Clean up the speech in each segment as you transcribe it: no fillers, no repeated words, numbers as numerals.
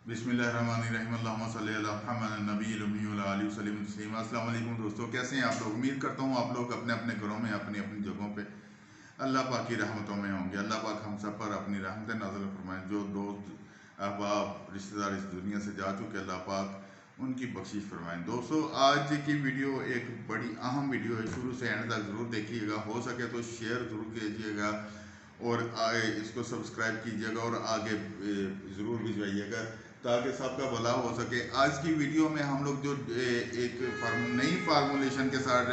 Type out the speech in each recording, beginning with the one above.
बिस्मिल्लाहिर्रहमानिर्रहीम अल्लाहुम्मा सल्ली अला मुहम्मद नबील उम्मी व अला आलिहि वसल्लम तस्लीमा। अस्सलाम वालेकुम दोस्तों, कैसे हैं आप लोग। उम्मीद करता हूँ आप लोग अपने अपने घरों में अपनी अपनी जगहों पे अल्लाह पाक की रहमतों में होंगे। अल्लाह पाक हम सब पर अपनी रहमतें नाज़िल फरमाएं। जो दोस्त अहबाब रिश्तेदार इस दुनिया से जा चुके, अल्लाह पाक उनकी बख्शिश फरमाएं। दोस्तों, आज की वीडियो एक बड़ी अहम वीडियो है, शुरू से एंड तक ज़रूर देखिएगा। हो सके तो शेयर ज़रूर कीजिएगा और इसको सब्सक्राइब कीजिएगा और आगे ज़रूर भिजवाइएगा ताकि सबका भला हो सके। आज की वीडियो में हम लोग जो एक नई फार्मूलेशन के साथ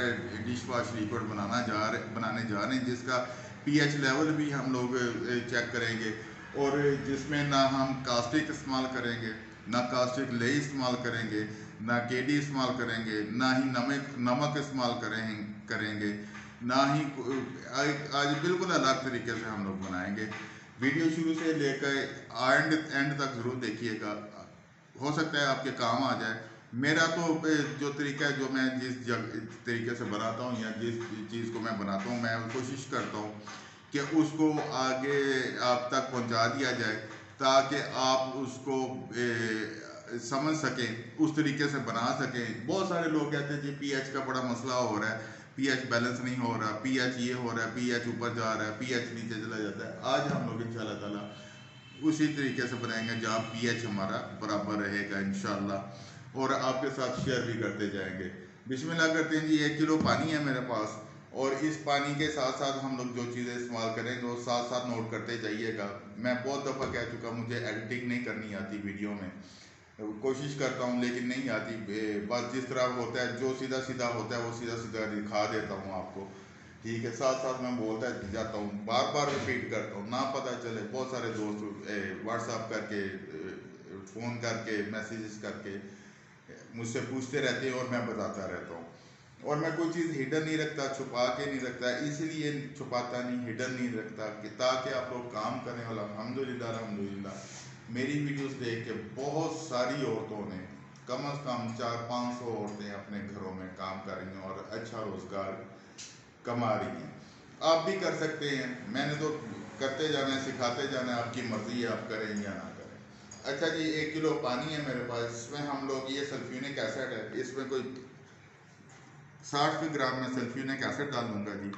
डिश वॉश लिक्विड बनाने जा रहे हैं, जिसका पीएच लेवल भी हम लोग चेक करेंगे और जिसमें ना हम कास्टिक इस्तेमाल करेंगे, ना कास्टिक ले इस्तेमाल करेंगे, ना केडी इस्तेमाल करेंगे, ना ही नमक इस्तेमाल करेंगे, ना ही आज बिल्कुल अलग तरीके से हम लोग बनाएंगे। वीडियो शुरू से लेकर एंड तक ज़रूर देखिएगा, हो सकता है आपके काम आ जाए। मेरा तो जो तरीका है, जो मैं जिस तरीके से बनाता हूँ या जिस चीज़ को मैं बनाता हूँ, मैं कोशिश करता हूँ कि उसको आगे आप तक पहुँचा दिया जाए ताकि आप उसको समझ सकें, उस तरीके से बना सकें। बहुत सारे लोग कहते हैं जी पीएच का बड़ा मसला हो रहा है, पीएच बैलेंस नहीं हो रहा, पीएच ये हो रहा है, पीएच ऊपर जा रहा है, पीएच नीचे चला जाता है। आज हम लोग इंशाल्लाह ताला उसी तरीके से बनाएंगे जहाँ पीएच हमारा बराबर रहेगा इंशाल्लाह, और आपके साथ शेयर भी करते जाएंगे। बिस्मिल्लाह करते हैं जी। 1 किलो पानी है मेरे पास और इस पानी के साथ साथ हम लोग जो चीज़ें इस्तेमाल करेंगे वो साथ साथ नोट करते जाइएगा। मैं बहुत दफ़ा कह चुका, मुझे एडिटिंग नहीं करनी आती वीडियो में, कोशिश करता हूँ लेकिन नहीं आती। बस जिस तरह होता है, जो सीधा सीधा होता है वो सीधा सीधा दिखा देता हूँ आपको, ठीक है। साथ साथ मैं बोलता जाता हूँ, बार बार रिपीट करता हूँ, ना पता चले। बहुत सारे दोस्त व्हाट्सअप करके, फ़ोन करके, मैसेजेस करके मुझसे पूछते रहते हैं और मैं बताता रहता हूँ। और मैं कोई चीज़ हिडन नहीं रखता, छुपा के नहीं रखता, इसलिए छुपाता नहीं, हिडन नहीं रखता कि ताकि आप लोग काम करें। और अल्हम्दुलिल्लाह अल्हम्दुलिल्लाह मेरी वीडियोस देख के बहुत सारी औरतों ने, कम से कम 400-500 औरतें अपने घरों में काम कर रही हैं और अच्छा रोज़गार कमा रही हैं। आप भी कर सकते हैं। मैंने तो करते जाना है, सिखाते जाना है, आपकी मर्ज़ी है आप करें या ना करें। अच्छा जी, 1 किलो पानी है मेरे पास। इसमें हम लोग, ये सल्फ्यूनिक एसिड है, इसमें कोई 60 ग्राम में सल्फ्यूनिक एसिड डाल दूंगा जी।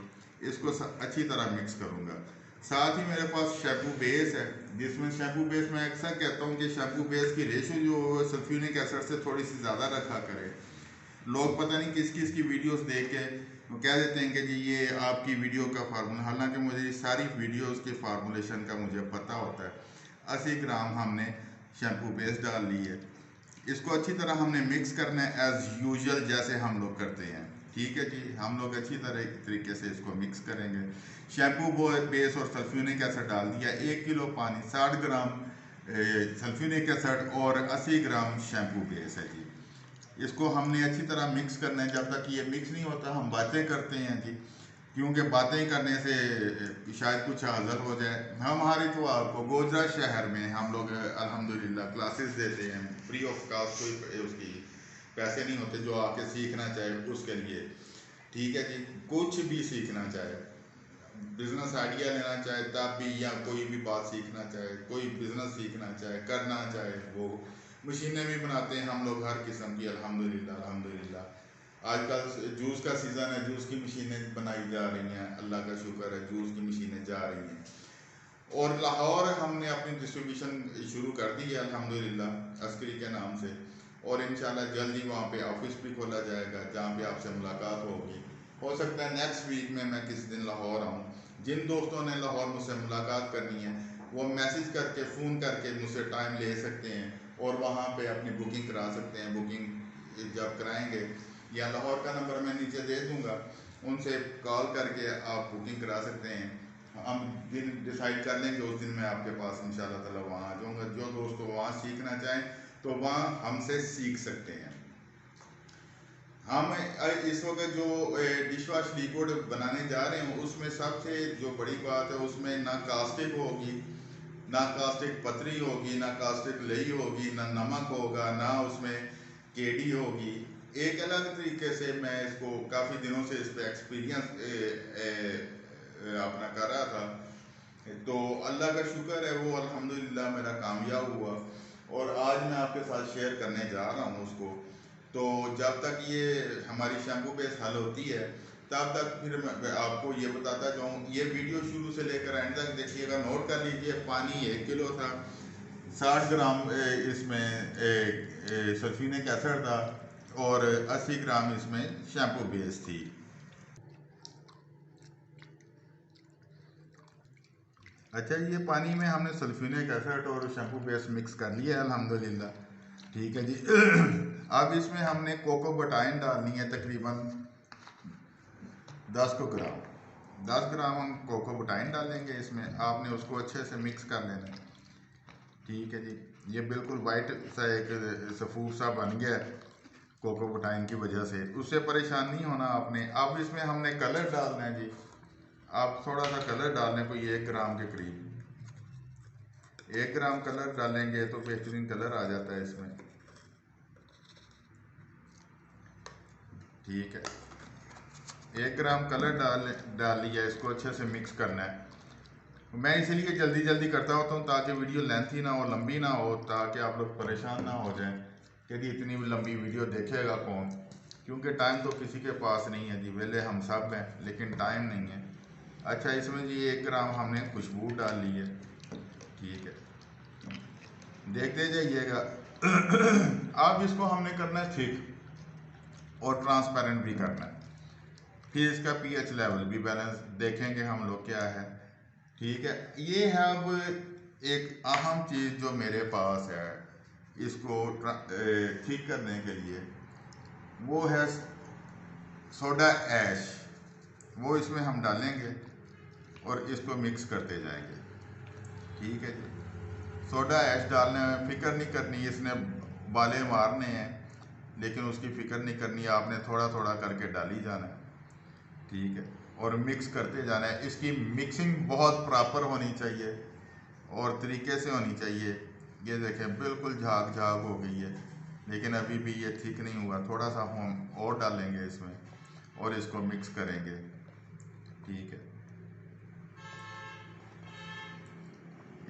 इसको अच्छी तरह मिक्स करूंगा। साथ ही मेरे पास शैम्पू बेस है, जिसमें शैम्पू बेस मैं अक्सर कहता हूँ कि शैम्पू बेस की रेशो जो सल्फ्यूनिक एसिड से थोड़ी सी ज़्यादा रखा करें। लोग पता नहीं किस किस की वीडियोस देख के वो कह देते हैं कि जी ये आपकी वीडियो का फार्मूला, हालांकि मुझे सारी वीडियोस के फार्मूलेशन का मुझे पता होता है। 80 ग्राम हमने शैम्पू बेस डाल ली है। इसको अच्छी तरह हमने मिक्स करना है एज यूजुअल, जैसे हम लोग करते हैं, ठीक है जी। हम लोग अच्छी तरह तरीके से इसको मिक्स करेंगे। शैम्पू बेस और सल्फ्यूनिक एसिड डाल दिया। 1 किलो पानी, 60 ग्राम सल्फ्यूनिक एसिड और 80 ग्राम शैम्पू बेस है जी। इसको हमने अच्छी तरह मिक्स करना है। जब तक ये मिक्स नहीं होता हम बातें करते हैं जी, क्योंकि बातें करने से शायद कुछ हासिल हो जाए। हमारे तो आपको गोजरा शहर में हम लोग अल्हम्दुलिल्लाह क्लासेस देते हैं फ्री ऑफ कॉस्ट, कोई उसकी पैसे नहीं होते। जो आके सीखना चाहे उसके लिए, ठीक है जी। कुछ भी सीखना चाहे, बिजनेस आइडिया लेना चाहे तब भी, या कोई भी बात सीखना चाहे, कोई बिजनेस सीखना चाहे, करना चाहे, वो मशीनें भी बनाते हैं हम लोग हर किस्म की अल्हम्दुलिल्लाह अल्हम्दुलिल्लाह। आजकल जूस का सीज़न है, जूस की मशीनें बनाई जा रही हैं, अल्लाह का शुक्र है, जूस की मशीनें जा रही हैं। और लाहौर हमने अपनी डिस्ट्रीब्यूशन शुरू कर दी है अल्हम्दुलिल्लाह अस्करी के नाम से, और इंशाल्लाह जल्द ही वहाँ पे ऑफिस भी खोला जाएगा जहाँ पे आपसे मुलाकात होगी। हो सकता है नेक्स्ट वीक में मैं किसी दिन लाहौर आऊँ। जिन दोस्तों ने लाहौर मुझसे मुलाकात करनी है वो मैसेज करके, फ़ोन करके मुझसे टाइम ले सकते हैं और वहाँ पे अपनी बुकिंग करा सकते हैं। बुकिंग जब कराएंगे, या लाहौर का नंबर मैं नीचे दे दूँगा, उनसे कॉल करके आप बुकिंग करा सकते हैं। हम दिन डिसाइड कर लेंगे, उस दिन मैं आपके पास इंशाल्लाह ताला वहाँ आ जाऊँगा। जो दोस्त वहाँ सीखना चाहें तो वहाँ हमसे सीख सकते हैं। हम इस वक्त जो डिश वॉश लिक्विड बनाने जा रहे हैं उसमें सबसे जो बड़ी बात है, उसमें ना कास्टिक होगी, ना कास्टिक पतरी होगी, ना कास्टिक लई होगी, ना नमक होगा, ना उसमें केडी होगी। एक अलग तरीके से मैं इसको काफ़ी दिनों से इस पर एक्सपीरियंस अपना कर रहा था, तो अल्लाह का शुक्र है वो अल्हम्दुलिल्लाह मेरा कामयाब हुआ। और आज आपके साथ शेयर करने जा रहा हूँ उसको। तो जब तक ये हमारी शैम्पू बेस हल होती है तब तक फिर मैं आपको ये बताता जाऊँ। ये वीडियो शुरू से लेकर एंड तक देखिएगा, नोट कर लीजिए। पानी 1 किलो था, 60 ग्राम इसमें सल्फिनिक एसिड था और 80 ग्राम इसमें शैम्पू बेस थी। अच्छा, ये पानी में हमने सल्फिनिक एसिड और शैम्पू बेस मिक्स कर लिया है अल्हम्दुलिल्लाह। ठीक है जी। अब इसमें हमने कोको बटाइन डालनी है तकरीबन 10 ग्राम। 10 ग्राम हम कोको बटाइन डालेंगे इसमें। आपने उसको अच्छे से मिक्स कर लेना है। ठीक है जी। ये बिल्कुल वाइट सा एक सफूर सा बन गया कोको बटाइन की वजह से, उससे परेशान नहीं होना आपने। अब इसमें हमने कलर डालना है जी। आप थोड़ा सा कलर डालने को, ये 1 ग्राम के करीब 1 ग्राम कलर डालेंगे तो बेहतरीन कलर आ जाता है इसमें। ठीक है, 1 ग्राम कलर डाल लिया। इसको अच्छे से मिक्स करना है। मैं इसलिए जल्दी जल्दी करता होता हूँ ताकि वीडियो लेंथी ना हो, लंबी ना हो, ताकि आप लोग परेशान ना हो जाएं कि जी इतनी लंबी वीडियो देखेगा कौन। क्योंकि टाइम तो किसी के पास नहीं है जी, वेले हम सब हैं लेकिन टाइम नहीं है। अच्छा, इसमें जी 1 ग्राम हमने खुशबू डाल ली है। ठीक है, देखते जाइएगा। अब इसको हमने करना है थिक और ट्रांसपेरेंट भी करना है। फिर इसका पीएच लेवल भी बैलेंस देखेंगे हम लोग क्या है। ठीक है, ये है अब एक अहम चीज़ जो मेरे पास है इसको ठीक करने के लिए, वो है सोडा ऐश। वो इसमें हम डालेंगे और इसको मिक्स करते जाएंगे। ठीक है जी। सोडा ऐश डालने में फ़िक्र नहीं करनी, इसने बाले मारने हैं लेकिन उसकी फ़िक्र नहीं करनी, आपने थोड़ा थोड़ा करके डाली जाना है। ठीक है, और मिक्स करते जाना है। इसकी मिक्सिंग बहुत प्रॉपर होनी चाहिए और तरीके से होनी चाहिए। ये देखें बिल्कुल झाग झाग हो गई है लेकिन अभी भी ये ठीक नहीं हुआ। थोड़ा सा हम और डालेंगे इसमें और इसको मिक्स करेंगे। ठीक है,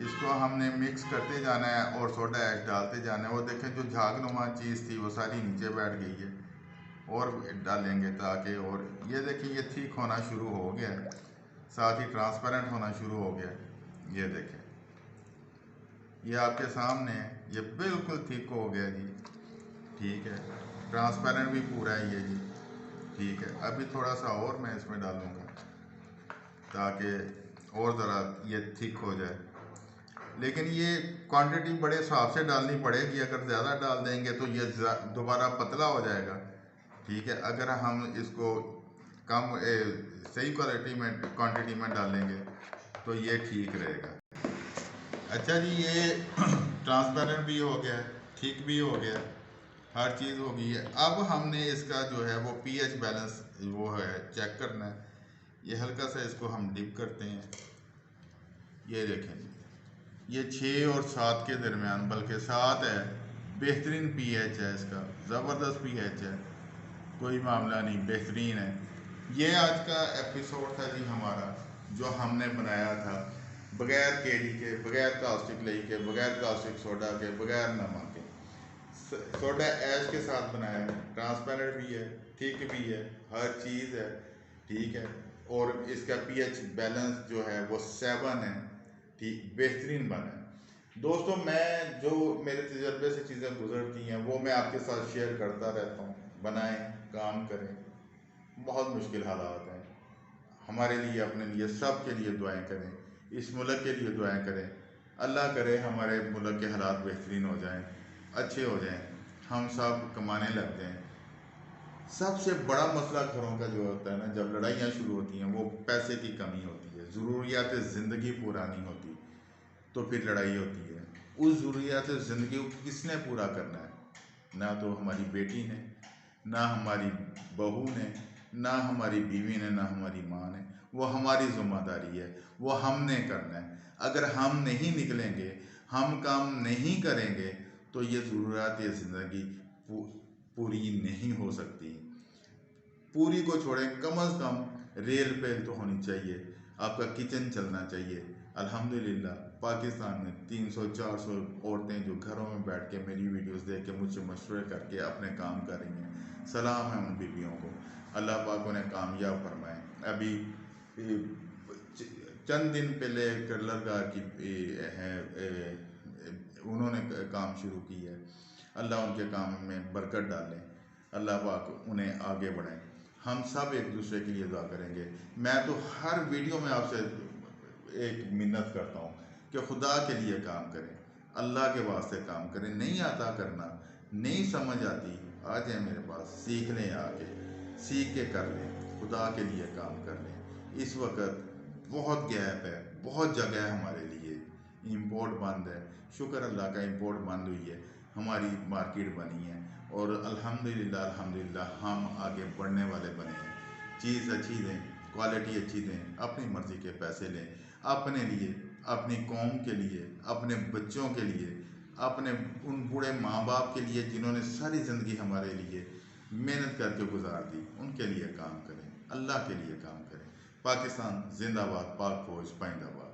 इसको हमने मिक्स करते जाना है और सोडा ऐश डालते जाना है। वो देखें जो झागनुमा चीज़ थी वो सारी नीचे बैठ गई है। और डालेंगे ताकि, और ये देखिए ये ठीक होना शुरू हो गया है, साथ ही ट्रांसपेरेंट होना शुरू हो गया है। ये देखें, ये आपके सामने है, ये बिल्कुल ठीक हो गया जी। ठीक है, ट्रांसपेरेंट भी पूरा है ये जी। ठीक है, अभी थोड़ा सा और मैं इसमें डालूँगा ताकि और ज़रा ये ठीक हो जाए। लेकिन ये क्वांटिटी बड़े हिसाब से डालनी पड़ेगी। अगर ज़्यादा डाल देंगे तो ये दोबारा पतला हो जाएगा। ठीक है, अगर हम इसको कम सही क्वांटिटी में डालेंगे तो ये ठीक रहेगा। अच्छा जी, ये ट्रांसपेरेंट भी हो गया, ठीक भी हो गया, हर चीज़ हो गई है। अब हमने इसका जो है वो पीएच बैलेंस वो है चेक करना है। ये हल्का सा इसको हम डिप करते हैं। ये देखें जी, ये 6 और 7 के दरमियान, बल्कि 7 है। बेहतरीन पीएच है इसका, ज़बरदस्त पीएच है, कोई मामला नहीं, बेहतरीन है। ये आज का एपिसोड था जी हमारा, जो हमने बनाया था बगैर केड़ी के, बगैर कास्टिक लई के, बगैर कास्टिक सोडा के, बगैर नमक के, सोडा ऐश के साथ बनाया है। ट्रांसपेरेंट भी है, ठीक भी है, हर चीज़ है। ठीक है, और इसका पीएच बैलेंस जो है वो 7 है। ठीक, बेहतरीन बना है। दोस्तों, मैं जो मेरे तजर्बे से चीज़ें गुजरती हैं वो मैं आपके साथ शेयर करता रहता हूँ। बनाएं, काम करें, बहुत मुश्किल हालात हैं हमारे लिए, अपने लिए, सब के लिए दुआएं करें, इस मुल्क के लिए दुआएं करें। अल्लाह करे हमारे मुल्क के हालात बेहतरीन हो जाएं, अच्छे हो जाएं, हम सब कमाने लग जाएं। सबसे बड़ा मसला घरों का जो होता है ना, जब लड़ाइयाँ शुरू होती हैं, वो पैसे की कमी होती है। ज़रूरियात ज़िंदगी पूरा नहीं होती तो फिर लड़ाई होती है। उस ज़रूरियात ज़िंदगी को किसने पूरा करना है? ना तो हमारी बेटी ने, ना हमारी बहू ने, ना हमारी बीवी ने, ना हमारी माँ ने। वो हमारी ज़िम्मेदारी है, वो हमने करना है। अगर हम नहीं निकलेंगे, हम काम नहीं करेंगे तो ये ज़रूरियात ज़िंदगी पूरी नहीं हो सकती। पूरी को छोड़ें, कम अज़ कम रेल पे तो होनी चाहिए, आपका किचन चलना चाहिए। अल्हम्दुलिल्लाह पाकिस्तान में 300-400 औरतें जो घरों में बैठ के मेरी वीडियोस देख के मुझसे मशवरे करके अपने काम कर रही हैं। सलाम है उन बीवियों को, अल्लाह पाक उन्हें कामयाब फरमाए। अभी चंद दिन पहले कर्लरगाह की है, उन्होंने काम शुरू किया है। अल्लाह उनके काम में बरकत डालें, अल्लाह पाक उन्हें आगे बढ़ाएं। हम सब एक दूसरे के लिए दुआ करेंगे। मैं तो हर वीडियो में आपसे एक मिन्नत करता हूँ कि खुदा के लिए काम करें, अल्लाह के वास्ते काम करें। नहीं आता करना, नहीं समझ आती, आ जाए मेरे पास, सीख लें, आके सीख के कर लें, खुदा के लिए काम कर लें। इस वक्त बहुत गैप है, बहुत जगह है हमारे लिए, इंपोर्ट बंद है। शुक्र अल्लाह का इंपोर्ट बंद हुई है, हमारी मार्केट बनी है और अल्हम्दुलिल्लाह अल्हम्दुलिल्लाह हम आगे बढ़ने वाले बने हैं। चीज़ अच्छी दें, क्वालिटी अच्छी दें, अपनी मर्ज़ी के पैसे लें, अपने लिए, अपनी कौम के लिए, अपने बच्चों के लिए, अपने उन बूढ़े माँ बाप के लिए जिन्होंने सारी ज़िंदगी हमारे लिए मेहनत करके गुजार दी, उनके लिए काम करें, अल्लाह के लिए काम करें। पाकिस्तान जिंदाबाद, पाक फौज पाइंदाबाद।